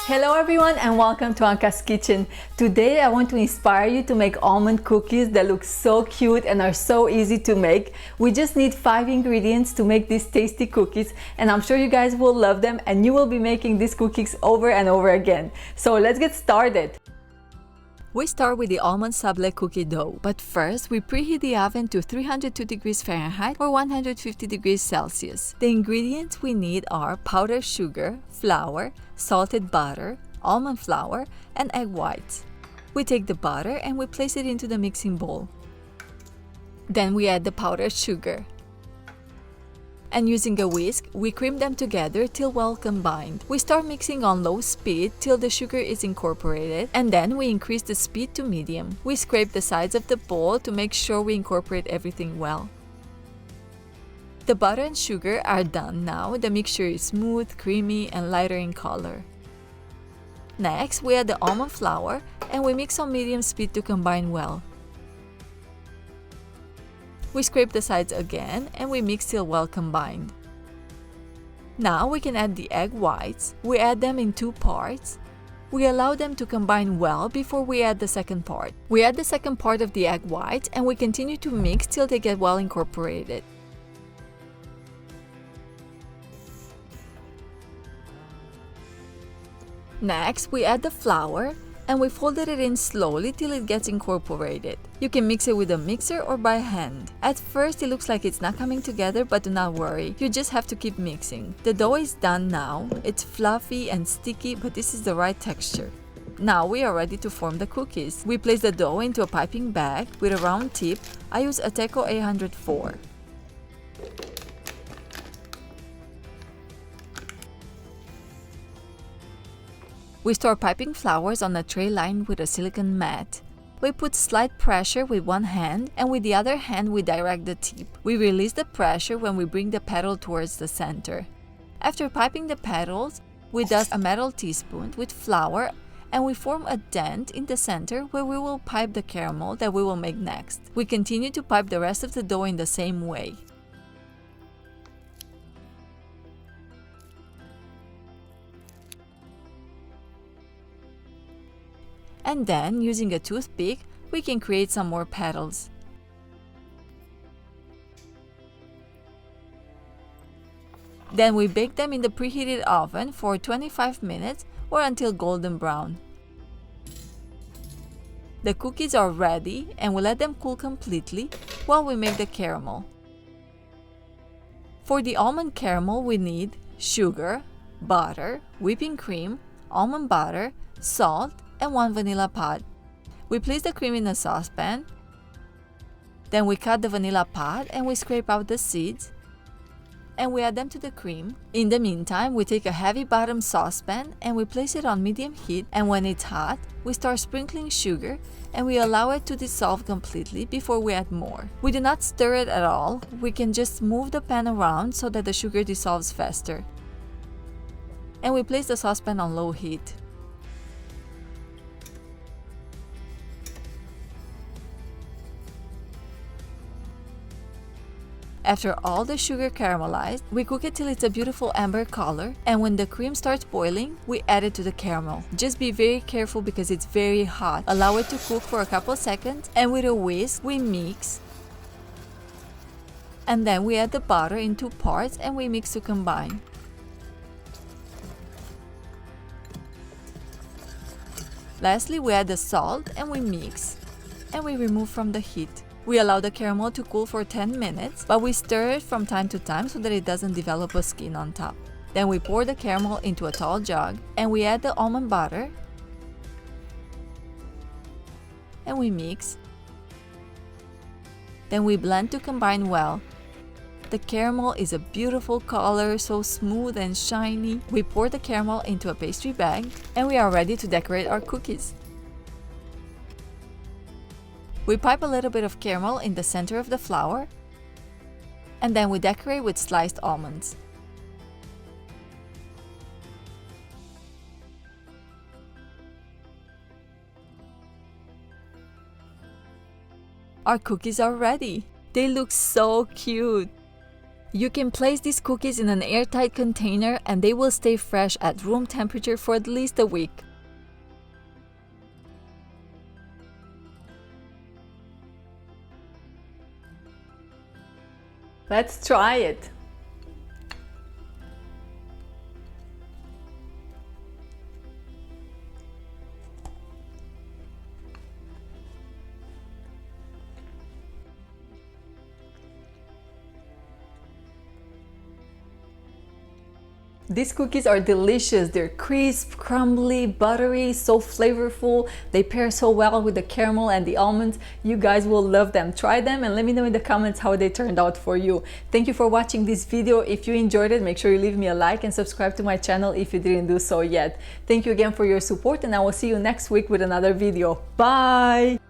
Hello everyone and welcome to Anka's Kitchen. Today I want to inspire you to make almond cookies that look so cute and are so easy to make. We just need 5 ingredients to make these tasty cookies, and I'm sure you guys will love them and you will be making these cookies over and over again. So let's get started. We start with the almond sablé cookie dough, but first we preheat the oven to 302 degrees Fahrenheit or 150 degrees Celsius. The ingredients we need are powdered sugar, flour, salted butter, almond flour, and egg whites. We take the butter and we place it into the mixing bowl. Then we add the powdered sugar. And using a whisk, we cream them together till well combined. We start mixing on low speed till the sugar is incorporated, and then we increase the speed to medium. We scrape the sides of the bowl to make sure we incorporate everything well. The butter and sugar are done now. The mixture is smooth, creamy, and lighter in color. Next, we add the almond flour and we mix on medium speed to combine well. We scrape the sides again and we mix till well combined. Now we can add the egg whites. We add them in 2 parts. We allow them to combine well before we add the second part. We add the second part of the egg whites and we continue to mix till they get well incorporated. Next, we add the flour and we folded it in slowly till it gets incorporated. You can mix it with a mixer or by hand. At first it looks like it's not coming together, but do not worry, you just have to keep mixing. The dough is done now. It's fluffy and sticky, but this is the right texture. Now we are ready to form the cookies. We place the dough into a piping bag with a round tip. I use Ateco 804. We store piping flowers on a tray lined with a silicone mat. We put slight pressure with one hand and with the other hand we direct the tip. We release the pressure when we bring the petal towards the center. After piping the petals, we dust a metal teaspoon with flour and we form a dent in the center where we will pipe the caramel that we will make next. We continue to pipe the rest of the dough in the same way. And then, using a toothpick, we can create some more petals. Then we bake them in the preheated oven for 25 minutes or until golden brown. The cookies are ready and we let them cool completely while we make the caramel. For the almond caramel, we need sugar, butter, whipping cream, almond butter, salt, and 1 vanilla pod. We place the cream in a saucepan. Then we cut the vanilla pod and we scrape out the seeds. And we add them to the cream. In the meantime, we take a heavy bottom saucepan and we place it on medium heat, and when it's hot, we start sprinkling sugar and we allow it to dissolve completely before we add more. We do not stir it at all. We can just move the pan around so that the sugar dissolves faster. And we place the saucepan on low heat. After all the sugar caramelized, we cook it till it's a beautiful amber color, and when the cream starts boiling, we add it to the caramel. Just be very careful because it's very hot. Allow it to cook for a couple seconds, and with a whisk, we mix. And then we add the butter in 2 parts and we mix to combine. Lastly, we add the salt and we mix. And we remove from the heat. We allow the caramel to cool for 10 minutes, but we stir it from time to time so that it doesn't develop a skin on top. Then we pour the caramel into a tall jug and we add the almond butter and we mix. Then we blend to combine well. The caramel is a beautiful color, so smooth and shiny. We pour the caramel into a pastry bag and we are ready to decorate our cookies. We pipe a little bit of caramel in the center of the flour, and then we decorate with sliced almonds. Our cookies are ready. They look so cute. You can place these cookies in an airtight container and they will stay fresh at room temperature for at least a week. Let's try it! These cookies are delicious. They're crisp, crumbly, buttery, so flavorful. They pair so well with the caramel and the almonds. You guys will love them. Try them and let me know in the comments how they turned out for you. Thank you for watching this video. If you enjoyed it, make sure you leave me a like and subscribe to my channel if you didn't do so yet. Thank you again for your support and I will see you next week with another video. Bye!